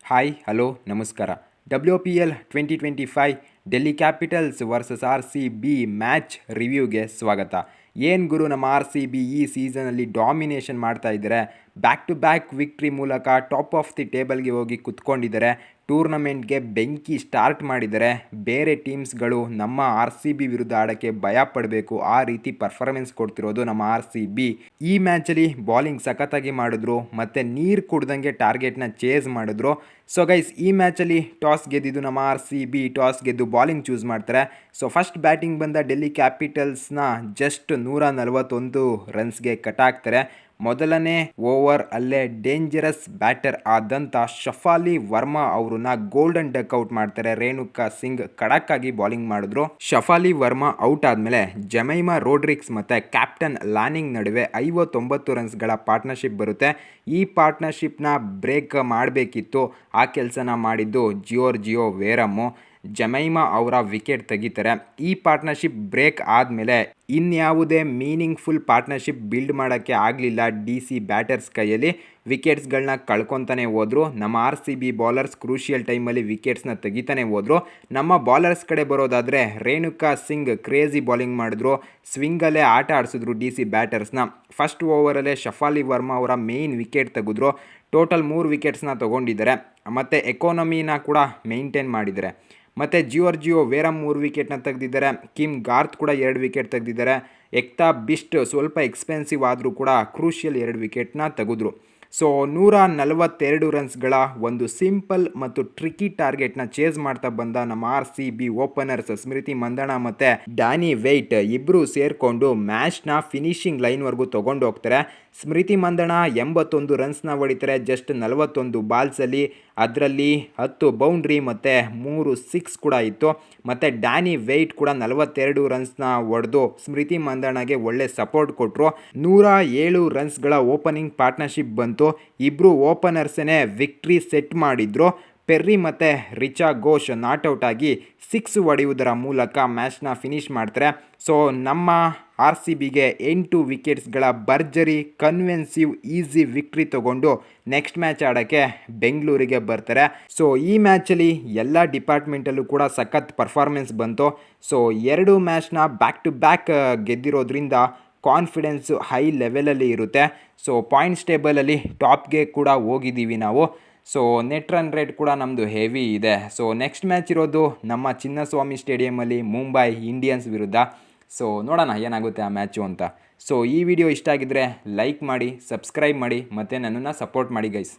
Hi hello ನಮಸ್ಕಾರ. WPL 2025 Delhi capitals versus RCB match ರಿವ್ಯೂಗೆ ಸ್ವಾಗತ. ಏನು ಗುರು, ನಮ್ಮ RCB ಈ ಸೀಸನಲ್ಲಿ ಡಾಮಿನೇಷನ್ ಮಾಡ್ತಾ ಇದ್ದಾರೆ. ಬ್ಯಾಕ್ ಟು ಬ್ಯಾಕ್ ವಿಕ್ಟ್ರಿ ಮೂಲಕ ಟಾಪ್ ಆಫ್ ದಿ ಟೇಬಲ್ಗೆ ಹೋಗಿ ಕುತ್ಕೊಂಡಿದ್ದಾರೆ. ಟೂರ್ನಮೆಂಟ್ಗೆ ಬೆಂಕಿ ಸ್ಟಾರ್ಟ್ ಮಾಡಿದ್ದಾರೆ. ಬೇರೆ ಟೀಮ್ಸ್ಗಳು ನಮ್ಮ RCB ವಿರುದ್ಧ ಆಡೋಕ್ಕೆ ಭಯ ಪಡಬೇಕು, ಆ ರೀತಿ ಪರ್ಫಾರ್ಮೆನ್ಸ್ ಕೊಡ್ತಿರೋದು ನಮ್ಮ RCB. ಈ ಮ್ಯಾಚಲ್ಲಿ ಬಾಲಿಂಗ್ ಸಖತ್ತಾಗಿ ಮಾಡಿದ್ರು ಮತ್ತು ನೀರು ಕುಡ್ದಂಗೆ ಟಾರ್ಗೆಟ್ನ ಚೇಸ್ ಮಾಡಿದ್ರು. ಸೊ ಗೈಸ್, ಈ ಮ್ಯಾಚಲ್ಲಿ ಟಾಸ್ ಗೆದ್ದಿದ್ದು ನಮ್ಮ RCB. ಟಾಸ್ ಗೆದ್ದು ಬಾಲಿಂಗ್ ಚೂಸ್ ಮಾಡ್ತಾರೆ. ಸೊ ಫಸ್ಟ್ ಬ್ಯಾಟಿಂಗ್ ಬಂದ ಡೆಲ್ಲಿ ಕ್ಯಾಪಿಟಲ್ಸ್ನ ಜಸ್ಟ್ 141 ರನ್ಸ್ಗೆ ಕಟ್ ಆಗ್ತಾರೆ. ಮೊದಲನೇ ಓವರ್ ಅಲ್ಲೇ ಡೇಂಜರಸ್ ಬ್ಯಾಟರ್ ಆದಂಥ ಶಫಾಲಿ ವರ್ಮಾ ಅವ್ರನ್ನ ಗೋಲ್ಡನ್ ಡಕ್ ಔಟ್ ಮಾಡ್ತಾರೆ. ರೇಣುಕಾ ಸಿಂಗ್ ಖಡಕ್ ಆಗಿ ಬಾಲಿಂಗ್ ಮಾಡಿದ್ರು. ಶಫಾಲಿ ವರ್ಮಾ ಔಟ್ ಆದಮೇಲೆ ಜಮೈಮಾ ರೋಡ್ರಿಕ್ಸ್ ಮತ್ತು ಕ್ಯಾಪ್ಟನ್ ಲಾನಿಂಗ್ ನಡುವೆ 59 ರನ್ಸ್ಗಳ ಪಾರ್ಟ್ನರ್ಶಿಪ್ ಬರುತ್ತೆ. ಈ ಪಾರ್ಟ್ನರ್ಶಿಪ್ನ ಬ್ರೇಕ್ ಮಾಡಬೇಕಿತ್ತು. ಆ ಕೆಲಸನ ಮಾಡಿದ್ದು ಜಿಯೋರ್ಜಿಯೋ ವೇರಮ್ಮು. ಜಮೈಮಾ ಅವರ ವಿಕೆಟ್ ತೆಗಿತಾರೆ. ಈ ಪಾರ್ಟ್ನರ್ಶಿಪ್ ಬ್ರೇಕ್ ಆದಮೇಲೆ ಇನ್ಯಾವುದೇ ಮೀನಿಂಗ್ಫುಲ್ ಪಾರ್ಟ್ನರ್ಶಿಪ್ ಬಿಲ್ಡ್ ಮಾಡೋಕ್ಕೆ ಆಗಲಿಲ್ಲ. DC ಬ್ಯಾಟರ್ಸ್ ಕೈಯಲ್ಲಿ ವಿಕೆಟ್ಸ್ಗಳನ್ನ ಕಳ್ಕೊತಾನೆ ಹೋದರು. ನಮ್ಮ RCB ಬಾಲರ್ಸ್ ಕ್ರೂಷಿಯಲ್ ಟೈಮಲ್ಲಿ ವಿಕೆಟ್ಸ್ನ ತೆಗಿತಾನೆ ಹೋದರು. ನಮ್ಮ ಬಾಲರ್ಸ್ ಕಡೆ ಬರೋದಾದರೆ ರೇಣುಕಾ ಸಿಂಗ್ ಕ್ರೇಜಿ ಬಾಲಿಂಗ್ ಮಾಡಿದ್ರು. ಸ್ವಿಂಗಲ್ಲೇ ಆಟ ಆಡಿಸಿದ್ರು DC ಬ್ಯಾಟರ್ಸ್ನ. ಫಸ್ಟ್ ಓವರಲ್ಲೇ ಶಫಾಲಿ ವರ್ಮಾ ಅವರ ಮೇಯ್ನ್ ವಿಕೆಟ್ ತೆಗೆದ್ರು. ಟೋಟಲ್ 3 ವಿಕೆಟ್ಸ್ನ ತೊಗೊಂಡಿದ್ದಾರೆ ಮತ್ತು ಎಕಾನಮಿನ ಕೂಡ ಮೇಂಟೈನ್ ಮಾಡಿದ್ದಾರೆ. ಮತ್ತು ಜಿಯೋರ್ಜಿಯೋ ವೇರಮ್ 3 ವಿಕೆಟ್ನ ತೆಗೆದಿದ್ದಾರೆ. ಕಿಮ್ ಗಾರ್ತ್ ಕೂಡ 2 ವಿಕೆಟ್ ತೆಗೆದಿದ್ದಾರೆ. ಎಕ್ತಾ ಬಿಸ್ಟ್ ಸ್ವಲ್ಪ ಎಕ್ಸ್ಪೆನ್ಸಿವ್ ಆದರೂ ಕೂಡ ಕ್ರೂಷಿಯಲ್ 2 ವಿಕೆಟ್ನ ತೆಗೆದ್ರು. ಸೊ 142 ರನ್ಸ್ಗಳ ಒಂದು ಸಿಂಪಲ್ ಮತ್ತು ಟ್ರಿಕಿ ಟಾರ್ಗೆಟ್ನ ಚೇಸ್ ಮಾಡ್ತಾ ಬಂದ ನಮ್ಮ RCB ಓಪನರ್ಸ್ ಸ್ಮೃತಿ ಮಂದಣ ಮತ್ತು ಡ್ಯಾನಿ ವೆಯ್ಟ್ ಇಬ್ಬರು ಸೇರಿಕೊಂಡು ಮ್ಯಾಚ್ನ ಫಿನಿಶಿಂಗ್ ಲೈನ್ವರೆಗೂ ತೊಗೊಂಡು ಹೋಗ್ತಾರೆ. ಸ್ಮೃತಿ ಮಂದಣ 81 ರನ್ಸ್ನ ಹೊಡಿತಾರೆ ಜಸ್ಟ್ 41 ಬಾಲ್ಸಲ್ಲಿ. ಅದರಲ್ಲಿ 10 ಬೌಂಡ್ರಿ ಮತ್ತು 3 ಸಿಕ್ಸ್ ಕೂಡ ಇತ್ತು. ಮತ್ತು ಡ್ಯಾನಿ ವೆಯ್ಟ್ ಕೂಡ 42 ರನ್ಸ್ನ ಹೊಡೆದು ಸ್ಮೃತಿ ಮಂದಣಗೆ ಒಳ್ಳೆ ಸಪೋರ್ಟ್ ಕೊಟ್ಟರು. 107 ರನ್ಸ್ಗಳ ಓಪನಿಂಗ್ ಪಾರ್ಟ್ನರ್ಶಿಪ್ ಬಂತು. ಇಬ್ಬರು ಓಪನರ್ಸೇ ವಿಕ್ಟ್ರಿ ಸೆಟ್ ಮಾಡಿದ್ರು. ಪೆರ್ರಿ ಮತ್ತು ರಿಚಾ ಘೋಷ್ ನಾಟ್ಔಟ್ ಆಗಿ 6 ಹೊಡೆಯುವುದರ ಮೂಲಕ ಮ್ಯಾಚ್ನ ಫಿನಿಶ್ ಮಾಡ್ತಾರೆ. ಸೊ ನಮ್ಮ RCBಗೆ 8 ವಿಕೆಟ್ಸ್ಗಳ ಭರ್ಜರಿ ಕನ್ವಿನ್ಸಿವ್ ಈಸಿ ವಿಕ್ಟ್ರಿ ತೊಗೊಂಡು ನೆಕ್ಸ್ಟ್ ಮ್ಯಾಚ್ ಆಡೋಕ್ಕೆ ಬೆಂಗಳೂರಿಗೆ ಬರ್ತಾರೆ. ಸೊ ಈ ಮ್ಯಾಚಲ್ಲಿ ಎಲ್ಲ ಡಿಪಾರ್ಟ್ಮೆಂಟಲ್ಲೂ ಕೂಡ ಸಖತ್ ಪರ್ಫಾರ್ಮೆನ್ಸ್ ಬಂತು. ಸೊ 2 ಮ್ಯಾಚ್ನ ಬ್ಯಾಕ್ ಟು ಬ್ಯಾಕ್ ಗೆದ್ದಿರೋದ್ರಿಂದ ಕಾನ್ಫಿಡೆನ್ಸು ಹೈ ಲೆವೆಲಲ್ಲಿ ಇರುತ್ತೆ. ಸೊ ಪಾಯಿಂಟ್ಸ್ ಟೇಬಲಲ್ಲಿ ಟಾಪ್ಗೆ ಕೂಡ ಹೋಗಿದ್ದೀವಿ ನಾವು. ಸೊ ನೆಟ್ ರನ್ ರೇಟ್ ಕೂಡ ನಮ್ಮದು ಹೆವಿ ಇದೆ. ಸೊ ನೆಕ್ಸ್ಟ್ ಮ್ಯಾಚ್ ಇರೋದು ನಮ್ಮ ಚಿನ್ನಸ್ವಾಮಿ ಸ್ಟೇಡಿಯಮಲ್ಲಿ ಮುಂಬೈ ಇಂಡಿಯನ್ಸ್ ವಿರುದ್ಧ. ಸೊ ನೋಡೋಣ ಏನಾಗುತ್ತೆ ಆ ಮ್ಯಾಚು ಅಂತ. ಸೊ ಈ ವಿಡಿಯೋ ಇಷ್ಟ ಆಗಿದ್ದರೆ ಲೈಕ್ ಮಾಡಿ, ಸಬ್ಸ್ಕ್ರೈಬ್ ಮಾಡಿ ಮತ್ತು ನನ್ನನ್ನು ಸಪೋರ್ಟ್ ಮಾಡಿ ಗೈಸ್.